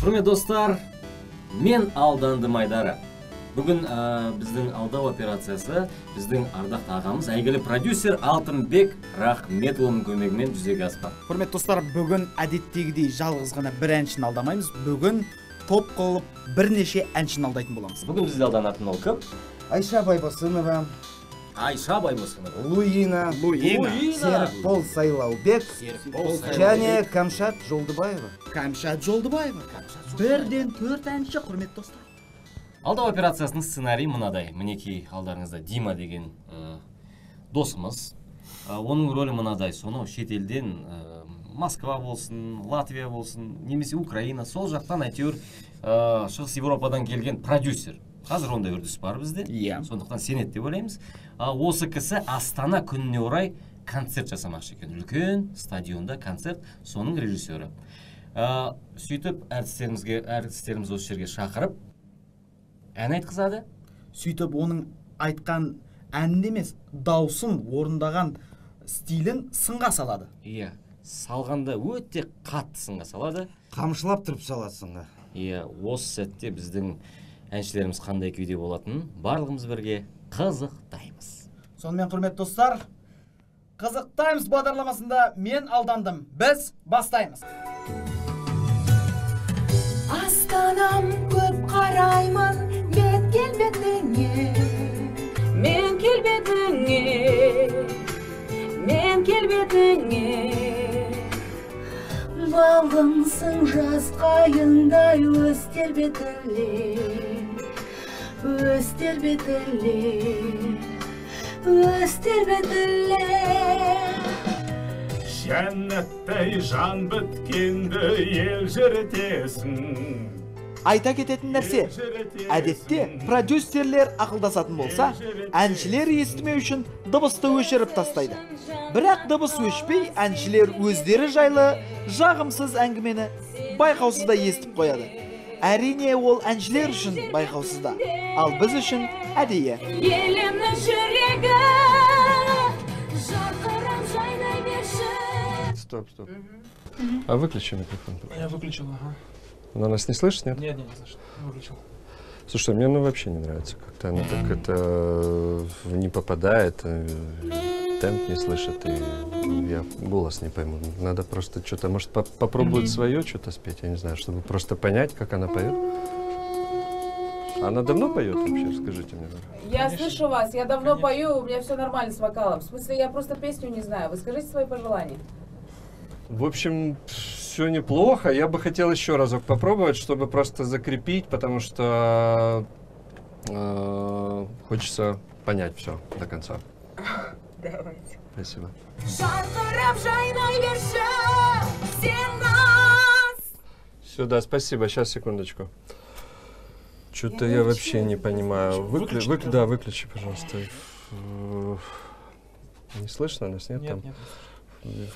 Құрмет достар, мен алдандым Айдары. Бүгін біздің алдау операциясы біздің ардақты ағамыз, әйгілі продюсер Алтынбек Рахметұлының көмегімен жүзеге аспақ. Құрмет достар, бүгін әдеттегідей жалғыз ғана бір әншіні алдамаймыз. Бүгін топ қылып бірнеше әншіні алдайтын боламыз. Бүгін бізде алданатын ол кім? Айша Байбосынова, Айша Байбосынова, Луина, Серікбол Сайлаубек және Камшат Жолдыбаева. Камшат Жолдыбаева. Бірден 4 әнші, құрмет достар. Алдау операциясының сценарийі мынадай. Мінекей алдарыңызда Дима деген досымыз. Оның рөлі мынадай. Соны шетелден Москва болсын, Латвия болсын, немесе Украина, сол жақтан әйтеуір Шығыс Европадан келген продюсер. Қазір ондай үрдіс бар бізде. Сондықтан сенеді деп ойлаймыз. Осы кісі Астана күніне орай концерт жасамақшы екен. Үлкен стадионда концерт, соның режиссері. Сөйтіп әртістеріміз осы жерге шақырып ән айтқызады. Сөйтіп оның айтқан әнін емес, даусын орындаған стилін сынға салады. Иә, салғанда өте қатты сынға салады. Қамшылап тұрып салады сынға. Иә, осы сәтте біздің әншілеріміз қандай күйде болатынын барлығымыз бірге қызықтаймыз. Сонымен құрмет достар, қызықтаймыз бағдарламасында мен алдандым. Біз бастаймыз. Астанам көп қараймын, бет келбетіңе, мен келбетіңе. Балғынсың жас қайыңдай өстер бетіле. Жәннаттай жан біткенді ел жіретесің. Айта кететін нәрсе, әдетте продюсерлер ақылдасатын болса, әншілер естімеу үшін дыбысты өшіріп тастайды. Бірақ дыбыс өшпей, әншілер өздері жайлы жағымсыз әңгімені байқаусызда естіп қояды. Әрине ол әншілер үшін байқаусызда, ал біз үшін әдейі. Елімнің жүрегі жарқырап жайнай берші. Стоп. А выключи микрофон. Я выключил, ага. Она нас не слышит, нет? Нет, не слышит. Выключил. Слушай, мне вообще не нравится. Как-то она так это не попадает, темп не слышит, и я голос не пойму. Надо просто что-то, может, попробовать свое что-то спеть, я не знаю, чтобы просто понять, как она поет. Она давно поет вообще, скажите мне. Я слышу вас, я давно пою, у меня все нормально с вокалом. В смысле, я просто песню не знаю. Вы скажите свои пожелания. В общем, все неплохо. Я бы хотел еще разок попробовать, чтобы просто закрепить, потому что хочется понять все до конца. Давайте. Спасибо. Все, да, спасибо. Сейчас, секундочку. Что-то я вообще не понимаю. Выключи, пожалуйста. Не слышно нас, нет? Нет.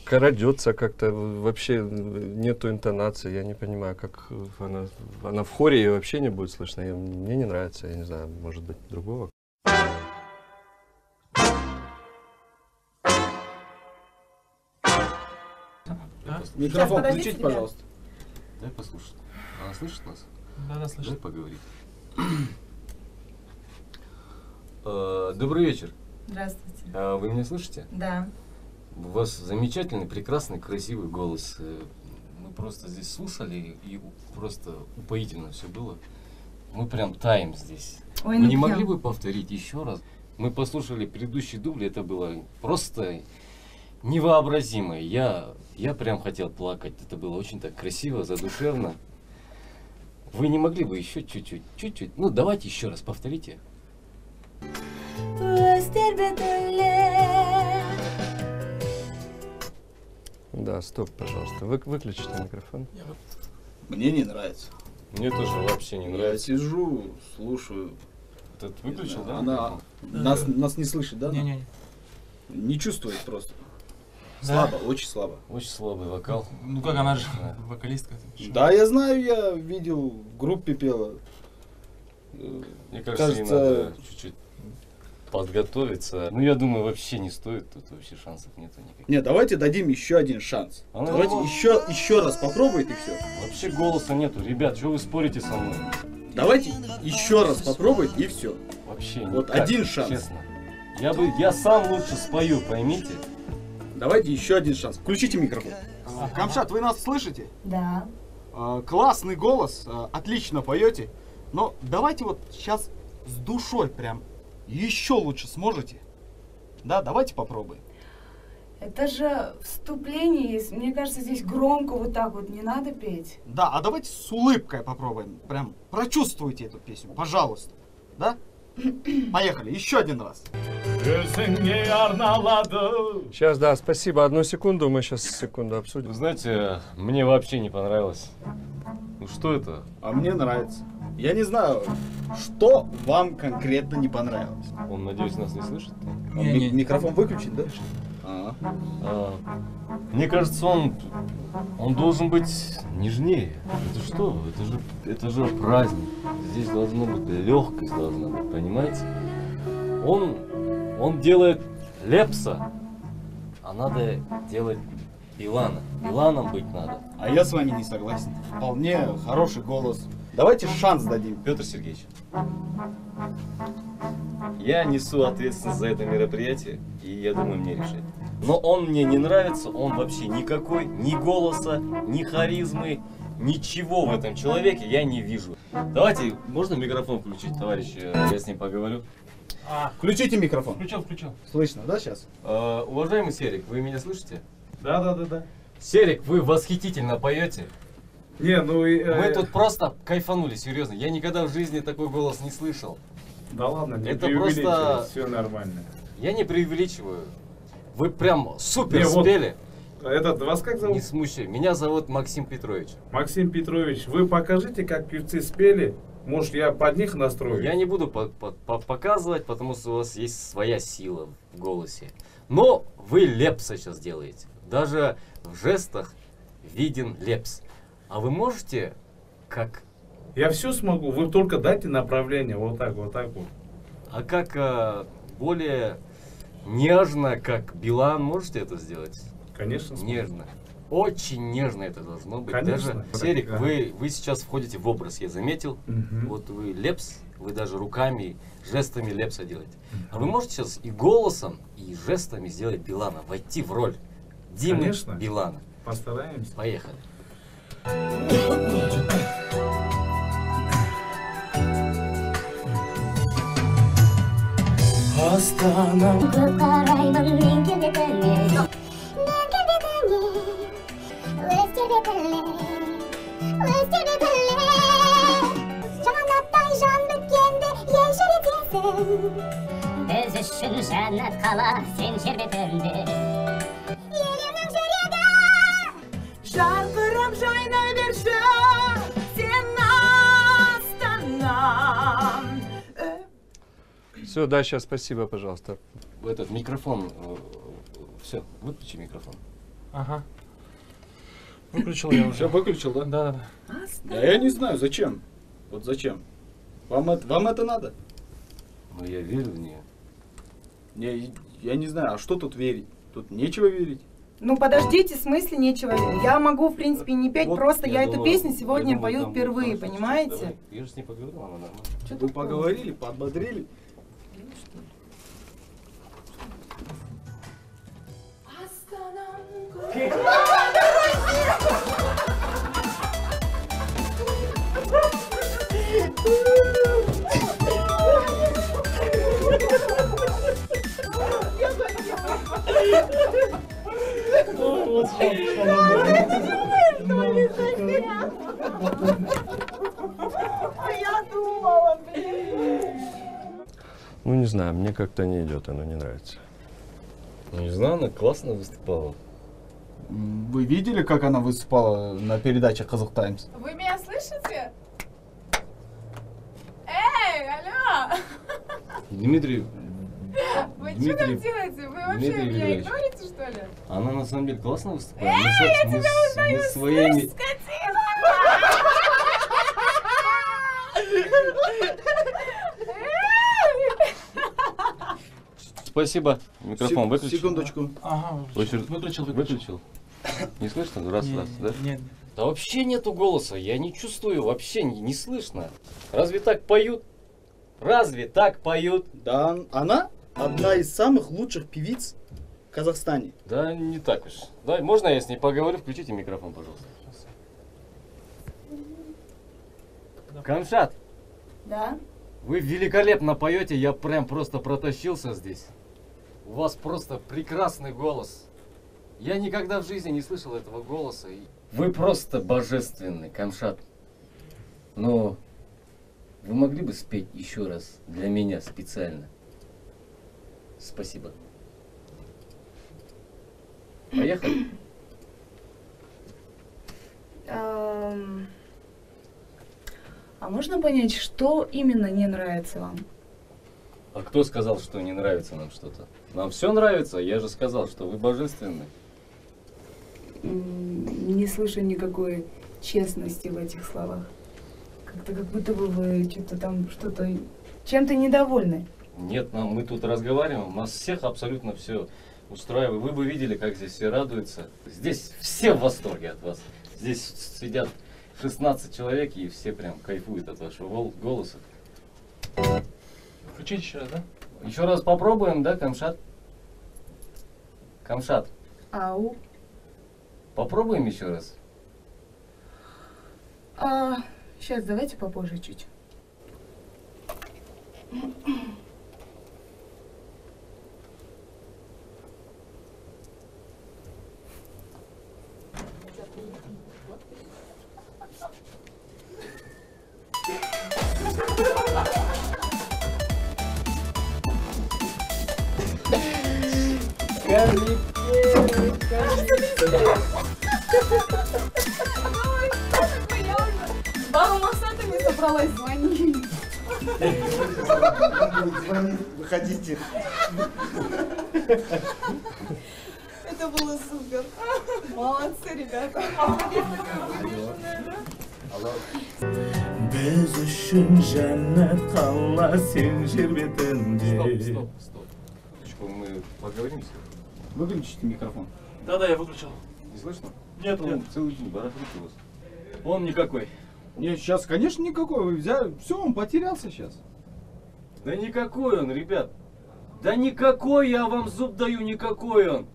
Крадется как-то, вообще нету интонации, я не понимаю, как она в хоре, ее вообще не будет слышно, мне не нравится, я не знаю, может быть, другого. Микрофон включите, пожалуйста. Дай послушать. Она слышит нас? Да, слышит. Дай поговорить. Добрый вечер. Здравствуйте. Вы меня слышите? Да. У вас замечательный, прекрасный, красивый голос. Мы просто здесь слушали, и просто упоительно все было. Мы прям таем здесь. Ой, Вы не могли бы повторить еще раз? Мы послушали предыдущий дубль, это было просто невообразимо. Я прям хотел плакать. Это было очень так красиво, задушевно. Вы не могли бы еще чуть-чуть? Ну, давайте еще раз повторите. Да, стоп, пожалуйста. Выключите микрофон. Мне не нравится. Мне тоже вообще не Я нравится. сижу, слушаю. Этот выключил, да? Она нас не слышит, да? Не. Не чувствует просто. Слабо, очень слабо. Очень слабый вокал. Ну как, она же вокалистка. Да, я знаю, я видел, в группе пела. Мне кажется, ей надо чуть-чуть подготовиться. Ну, я думаю, вообще не стоит, тут вообще шансов нету никаких. Нет, давайте дадим еще один шанс. А ну, Давайте ну, еще раз попробуйте и все. Вообще голоса нету. Ребят, что вы спорите со мной? Давайте еще раз попробуйте и все. Вообще Вот никак, один шанс. Честно. Я сам лучше спою, поймите. Давайте еще один шанс. Включите микрофон. Камшат, вы нас слышите? Да. Классный голос, отлично поете. Но давайте вот сейчас с душой прям еще лучше сможете. Да, давайте попробуем. Это же вступление есть. Мне кажется, здесь громко вот так вот не надо петь. Да, а давайте с улыбкой попробуем. Прям прочувствуйте эту песню, пожалуйста. Да? Поехали, еще один раз. Сейчас, да, спасибо. Одну секунду, мы сейчас секунду обсудим. Вы знаете, мне вообще не понравилось. Ну что это? А мне нравится. Я не знаю, что вам конкретно не понравилось. Он, надеюсь, нас не слышит? Микрофон выключен, да? Мне кажется, он должен быть нежнее. Это что? Это же праздник. Здесь должна быть легкость, должна быть, понимаете? Он делает Лепса, а надо делать Билана. Биланом быть надо. А я с вами не согласен. Вполне хороший голос. Давайте шанс дадим. Петр Сергеевич, я несу ответственность за это мероприятие, и я думаю, мне решать. Но он мне не нравится, он вообще никакой, ни голоса, ни харизмы, ничего в этом человеке я не вижу. Давайте, можно микрофон включить, товарищ, я с ним поговорю. Включите микрофон. Включил. Слышно, да, сейчас? Уважаемый Серик, вы меня слышите? Да. Серик, вы восхитительно поете. Не, ну Мы тут просто кайфанули, серьезно. Я никогда в жизни такой голос не слышал. Да ладно, не Это преувеличивай, просто- все нормально. Я не преувеличиваю. Вы прям супер Не, вот спели. Этот, вас как зовут? Не смущай. Меня зовут Максим Петрович. Максим Петрович, вы покажите, как певцы спели. Может, я под них настрою? Я не буду показывать, потому что у вас есть своя сила в голосе. Но вы Лепса сейчас делаете. Даже в жестах виден Лепс. А вы можете как... Я все смогу, вы только дайте направление, вот так вот. А как более нежно, как Билан, можете это сделать? Конечно. смогу. Нежно. Очень нежно это должно быть. Конечно. Даже, Серик, Да. вы сейчас входите в образ, я заметил. Мгм. Вот вы Лепс, вы даже руками, жестами Лепса делаете. А вы можете сейчас и голосом, и жестами сделать Билана, войти в роль Димы Конечно. Билана. Постараемся. Поехали. қараймын мен келбетіңе өз тербетіңе жаманаттай жан біткенді ел жүретесің біз үшін жәннат қала сен жер бетінде елімнің жүрегі Жарқырап жайнай берші сен астанам. Все, да, сейчас, спасибо, пожалуйста. Этот микрофон, все, выключи микрофон. Ага. Выключил я уже. Все, выключил, да? Да. Да я не знаю, зачем. Вот зачем? Вам это надо? Но я верю в нее. Я не знаю, а что тут верить? Тут нечего верить. Ну подождите, в смысле нечего верить. Я могу, в принципе, не петь, Вот, просто я эту думал- песню сегодня я думал, пою там впервые, будет хорошо. понимаете? Давай. Я же с ней поговорил, она нормально. Вы поговорили, подбодрили. Я думала, блин. Ну, не знаю, мне как-то не идет, оно не нравится. Ну, не знаю, она классно выступала. Вы видели, как она выступала на передаче «Казах Таймс»? Вы меня слышите? Эй, алло! Дмитрий, Вы что Дмитрий- там делаете? Вы вообще Дмитрий меня Григорьевич. игнорите, что ли? она на самом деле классно выступала. Эй, я тебя узнаю, мы своими... слышь, скотина! спасибо. Микрофон выключил. Секундочку. Ага, выключил. Выключил. Не слышно? Раз, да? Нет. Да вообще нету голоса, я не чувствую, вообще не слышно. Разве так поют? Разве так поют? Да, она одна из самых лучших певиц в Казахстане. Да не так уж. Да, можно я с ней поговорю? Включите микрофон, пожалуйста. Камшат, Да? вы великолепно поете, я прям просто протащился здесь. У вас просто прекрасный голос. Я никогда в жизни не слышал этого голоса. Вы просто божественный, Камшат. Но вы могли бы спеть еще раз для меня специально? Спасибо. Поехали. А можно понять, что именно не нравится вам? А кто сказал, что не нравится нам что-то? Нам все нравится, я же сказал, что вы божественны. Не слышу никакой честности в этих словах. Как-то как будто бы вы что-то чем-то недовольны. Нет, мы тут разговариваем, нас всех абсолютно все устраивает. Вы бы видели, как здесь все радуются. Здесь все в восторге от вас. Здесь сидят 16 человек и все прям кайфуют от вашего голоса. Включить еще раз, да? Еще раз попробуем, да, Камшат? Камшат, Ау. попробуем еще раз. Сейчас давайте попозже чуть. Баба Масата не собралась звонить. Звонит, выходите. Это было супер. Молодцы, ребята. Біз үшін жәннат қала сен жер бетінде. Стоп. Мы поговорим. Выключите микрофон. Да, я выключил. Не слышно? Нет. Целый день барахлит у вас. Он никакой. Нет, сейчас, конечно, никакой. Вы взяли. Все, он потерялся сейчас. Да никакой он, ребят. Да никакой, я вам зуб даю, никакой он.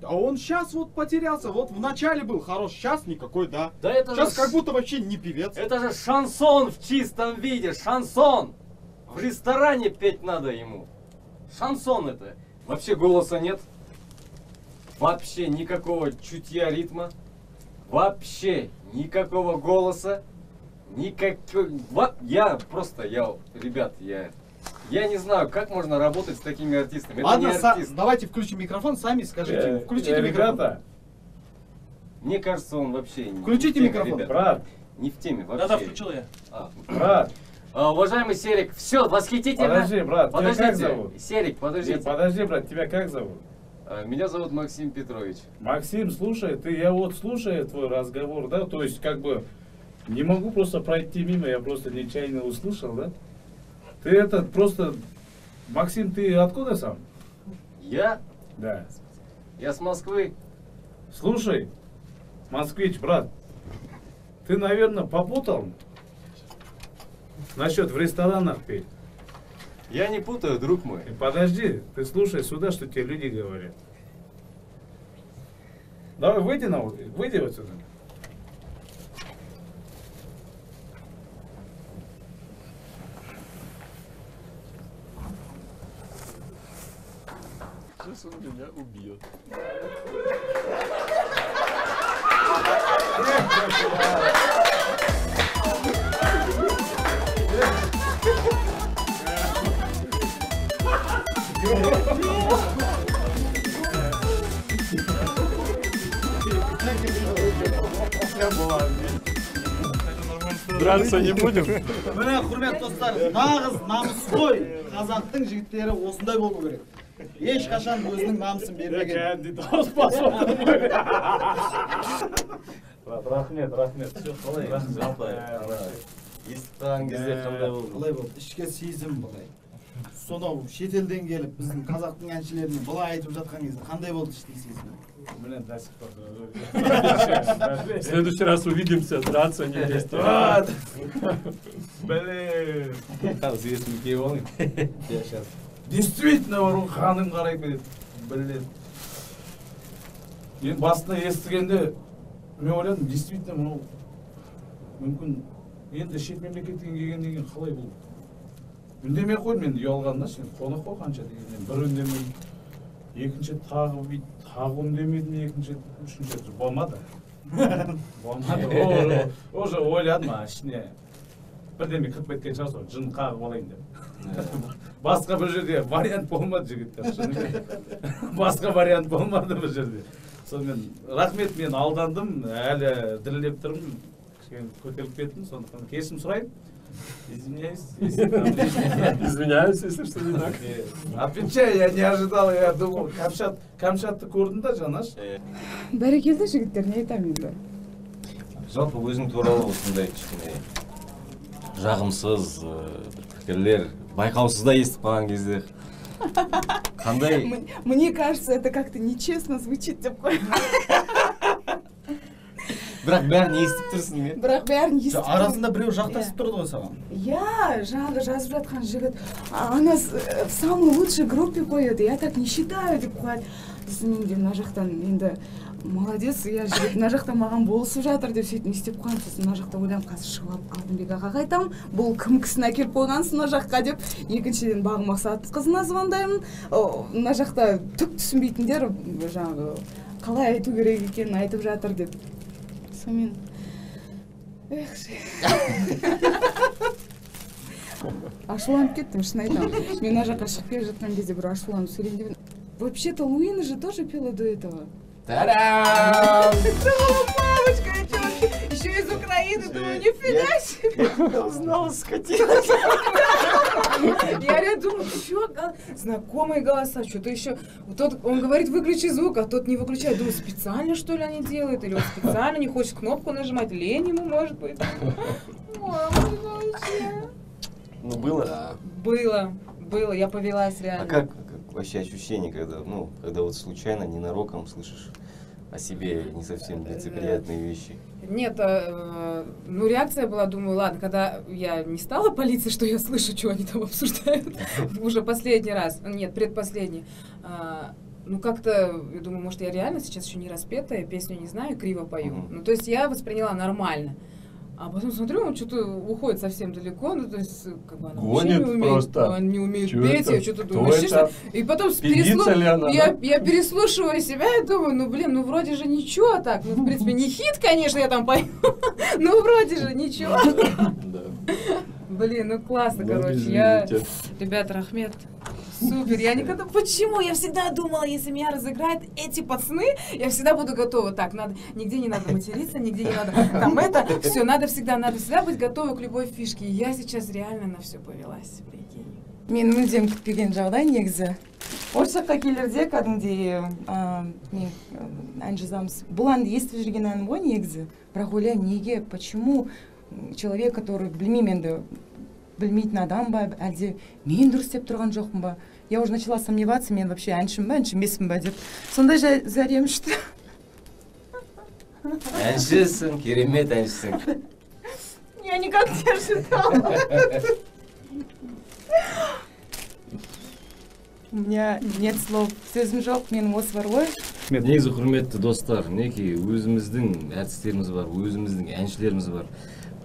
А он сейчас вот потерялся. Вот в начале был хорош, сейчас никакой, да. Да это Сейчас же как будто вообще не певец. Это же шансон в чистом виде, шансон. В ресторане петь надо ему. Шансон это. Вообще голоса нет. Вообще никакого чутья ритма. Вообще никакого голоса. Ребят, я не знаю, как можно работать с такими артистами. Ладно, это не артист. давайте включим микрофон, сами скажите. Включите микрофон. Ребята, Мне кажется, он вообще Включите не в теме, микрофон. ребят. брат, Не в теме вообще. Да, включил я. брат. Уважаемый Серик, все, восхитительно. Подожди, брат, тебя как Подождите, зовут? Серик, подождите. Нет, подожди, брат, тебя как зовут? Меня зовут Максим Петрович. Максим, слушай, я вот слушаю твой разговор, да, то есть как бы не могу просто пройти мимо, я просто нечаянно услышал, да? Ты просто... Максим, ты откуда сам? Я? Да. Я с Москвы. Слушай, москвич, брат, ты, наверное, попутал насчет в ресторанах петь. Я не путаю, друг мой. Подожди, ты слушай сюда, что тебе люди говорят. Давай, выйди отсюда. Сейчас он меня убьет. Драться не будем? Міне құрметті достар, нағыз намысқой қазақтың жігіттері осындай болу керек. Ешқашан өзінің намысын бермеген. Рахмет. Естіған кезде қандай болды? Қалай болды? Ішкі сезім былай. сонау шетелден келіп біздің қазақтың әншілеріне былай айтып жатқан кезде қандай болды іштейсіз? Блин, до сих пор. В следующий раз увидимся, драться не вместе. Блин. Қазір есімі келіп алайын. Я сейчас. Действительно, бұрын ханым қарай береді. Блин. Мен басында естігенде, мен ойладым, действительно, мынау мүмкін енді шет мемлекеттен келгеннен кейін қалай бұл? Үндемей қойдым, енді ұялғанда, сен қонақ қой қанша дегеннен. Бір үндемеймін, екінші тағы бүйтіп, тағы үндемедім, екінші, үшінші болмады. Болмады. Уже ойладым, ішіне бірдеме кіріп кеткен шығар, сол жын қағып алайын деп. Басқа бір жерде вариант болмады жігіттер. Басқа вариант болмады бір жерде. Сонымен рахмет, мен алдандым, әлі дірілдеп тұрмын, көтеріліп кеттім, сондықтан кешірім сұрайын. Извиняюсь. Извиняюсь, если что не так. Отвечай, я не ожидал, я думал, Камчатты көрдің да, Жанаш? Бәрекелді жігіттер, не айтамын енді? Жалпы өзің туралы осындай кішкене жағымсыз пікірлер байқаусызда естіп қалған кезде қандай? Мне кажется, это как-то нечестно звучит деп қой. Бірақ бәрін естіп тұрсың, не? Бірақ бәрін естіп тұрсың. Арасында біреу жақтасып тұрды ғой саған. Я, жаңағы жазып жатқан жігіт, она в самой лучшей группе поет, я так не считаю деп қояды. Сосын де мына жақтан енді молодец, я жігіт мына жақта маған болысып жатыр деп сөйтіп не істеп қойдым. Сосын мына жақта ойланып, қазір шығып алып Алтынбек ағаға айтамын, бұл кім кісіні әкеліп қойғансың мына жаққа деп. Екіншіден Бағым Мақсатқызына звондаймын. Мына жақта түк түсінбейтіндер жаңағы қалай айту керек екенін айтып жатыр деп. Сонымен ашуланып кеттім, шын айтамын. Мен мына жаққа шығып келе жатқан кезде бір ашуланып сөйлейін деп. Вообще-то Луина же тоже пела до этого. Та-дам! Мамочка, еще из Украины, думаю, нифига себе. Узнала, скотина. Я думаю, еще знакомые голоса, что-то еще. Тот, он говорит, выключи звук, а тот не выключает. Думаю, специально что ли они делают? Или он специально не хочет кнопку нажимать? Лень ему, может быть. Ну, было? Было, я повелась реально. А как вообще ощущение, когда вот случайно, ненароком слышишь о себе не совсем лицеприятные вещи? Нет, ну реакция была, думаю, ладно, когда я не стала палиться, что я слышу, что они там обсуждают, уже последний раз, нет, предпоследний, ну как-то, я думаю, может я реально сейчас еще не распетая, песню не знаю, криво пою, ну то есть я восприняла нормально. А потом смотрю, он что-то уходит совсем далеко, ну то есть как бы она вообще не умеет, не умеет петь, я что-то думаю, что... И потом я переслушиваю себя и думаю, ну блин, ну вроде же ничего так, ну в принципе не хит, конечно, я там пою, но вроде же ничего. Блин, ну классно, короче, ребята, рахмет. Супер, я никогда... Почему? Я всегда думала, если меня разыграют эти пацаны, я всегда буду готова. Так, надо, нигде не надо материться, нигде не надо... Там это, все, надо всегда быть готова к любой фишке. И я сейчас реально на все повелась, прикинь. Мен мүлдем күтпеген жағдай негізі. Осы жаққа келерде кәдімгідей мен ән жазамыз. Бұл әнді естіп жүрген әнім ғой негізі. Бірақ ойлаймын, неге, почему человек, который білмеймін енді, білмейтін адам ба, әлде мен дұрыс деп тұрған жоқпын ба? Я уже начала сомневаться, мен вообще әншім ба, әншімеспін ба деп. Сондай зәрем шықты. Әншісің, керемет әншісің. Я никак не ожидала. У меня нет слов. Сөзім жоқ, менің осы бар ғой. Негізі құрметті достар, мінекей өзіміздің әртістеріміз бар, өзіміздің әншілеріміз бар.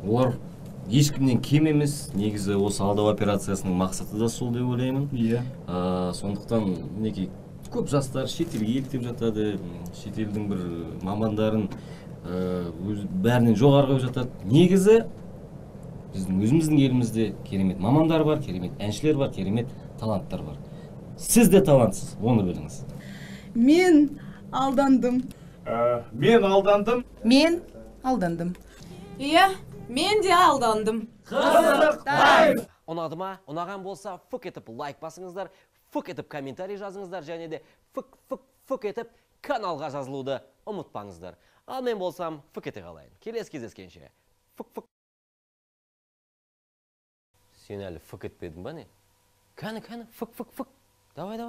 Олар ешкімнен кем емес, негізі осы алдау операциясының мақсаты да сол деп ойлаймын. Сондықтан мінекей көп жастар шетелге еліктеп жатады, шетелдің бір мамандарын бәрінен жоғары қойып жатады. Негізі біздің өзіміздің елімізде керемет мамандар бар, керемет әншілер бар, керемет таланттар бар. Сіз де талантсыз, оны біліңіз. Мен алдандым. Мен алдандым. Мен алдандым. Иә, мен де алдандым. Қызықтайм! Ұнады ма? Ұнаған болса, фүк етіп лайк басыңыздар, фүк етіп комментарий жазыңыздар, және де фүк етіп каналға жазылуды ұмытпаңыздар. Ал мен болсам, фүк ете қалайын. Келесі кездескенше. Фүк. Сен әлі фүк етпедің ба не? кәні, фык, давай.